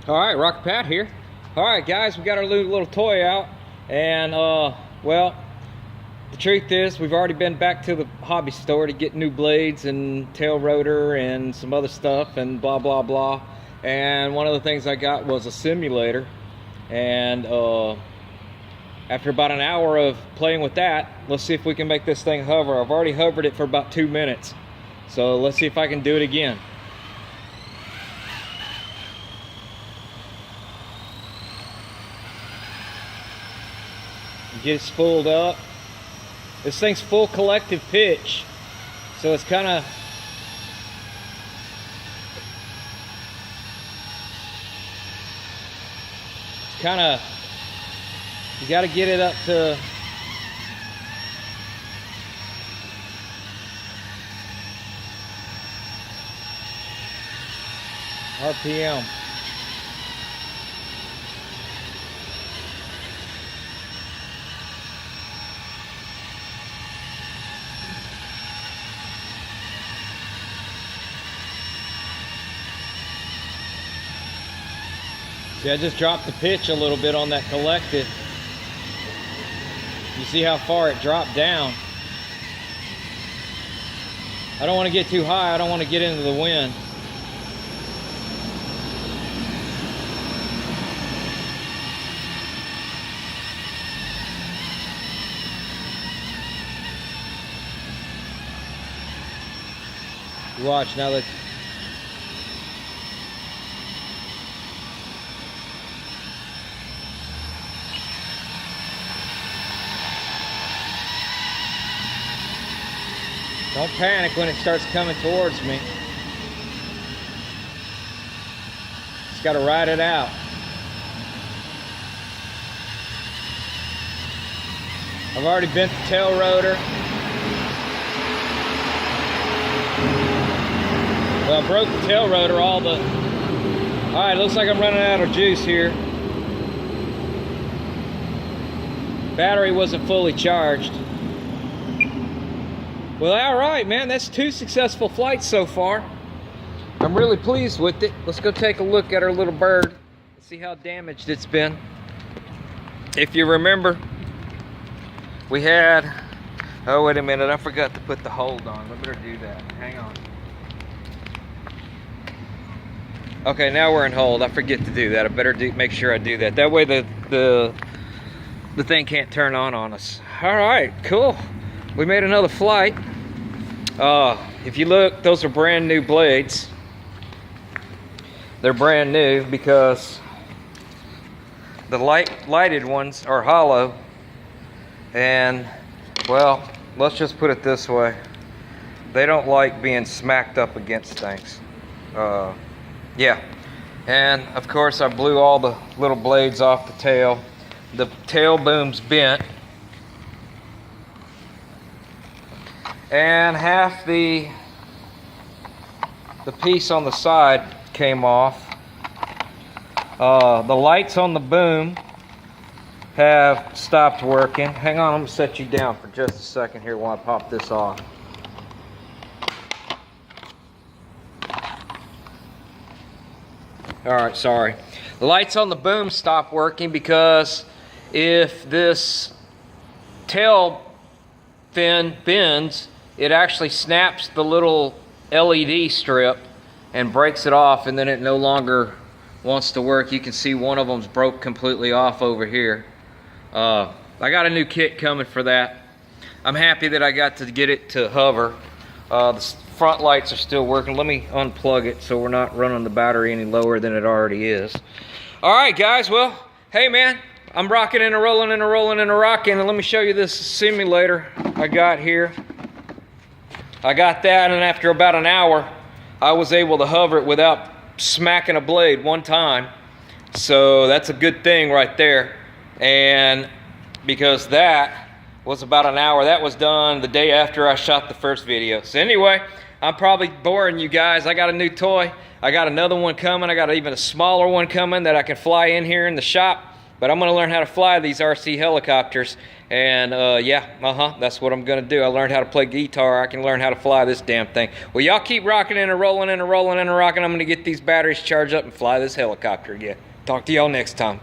All right, Rocket Pat here. All right, guys, we got our little toy out, and well, the truth is we've already been back to the hobby store to get new blades and tail rotor and some other stuff and blah blah blah. And one of the things I got was a simulator, and after about an hour of playing with that, let's see if we can make this thing hover. I've already hovered it for about 2 minutes, so let's see if I can do it again. Get it spooled up. This thing's full collective pitch, so it's kind of you got to get it up to RPM. See, I just dropped the pitch a little bit on that collective. You see how far it dropped down. I don't want to get too high. I don't want to get into the wind. Watch now that. Don't panic when it starts coming towards me. Just got to ride it out. I've already bent the tail rotor. Well, I broke the tail rotor, all right, looks like I'm running out of juice here. Battery wasn't fully charged. Well, all right, man, that's 2 successful flights so far. I'm really pleased with it. Let's go take a look at our little bird, see how damaged it's been. If you remember, we had, oh, wait a minute, I forgot to put the hold on. I better do that. Hang on. Okay, now we're in hold. I forget to do that. I better make sure I do that. That way the thing can't turn on us. All right, cool. We made another flight. If you look, those are brand new blades. They're brand new because the lighted ones are hollow. And, well, let's just put it this way. They don't like being smacked up against things. Yeah. And, of course, I blew all the little blades off the tail. The tail boom's bent. And half the piece on the side came off. The lights on the boom have stopped working. Hang on, I'm gonna set you down for just a second here while I pop this off. All right, sorry. The lights on the boom stopped working because if this tail fin bends, it actually snaps the little LED strip and breaks it off, and then it no longer wants to work. You can see one of them's broke completely off over here. I got a new kit coming for that. I'm happy that I got to get it to hover. The front lights are still working. Let me unplug it so we're not running the battery any lower than it already is. All right, guys. Well, hey, man. I'm rocking and a rolling and a rolling and a rocking, and let me show you this simulator I got here. I got that, and after about an hour, I was able to hover it without smacking a blade one time. So that's a good thing right there. And because that was about an hour, that was done the day after I shot the first video. So anyway, I'm probably boring you guys. I got a new toy. I got another one coming. I got even a smaller one coming that I can fly in here in the shop. But I'm going to learn how to fly these RC helicopters. And yeah, that's what I'm going to do. I learned how to play guitar. I can learn how to fly this damn thing. Well, y'all keep rocking and rolling and rolling and rocking. I'm going to get these batteries charged up and fly this helicopter again. Talk to y'all next time.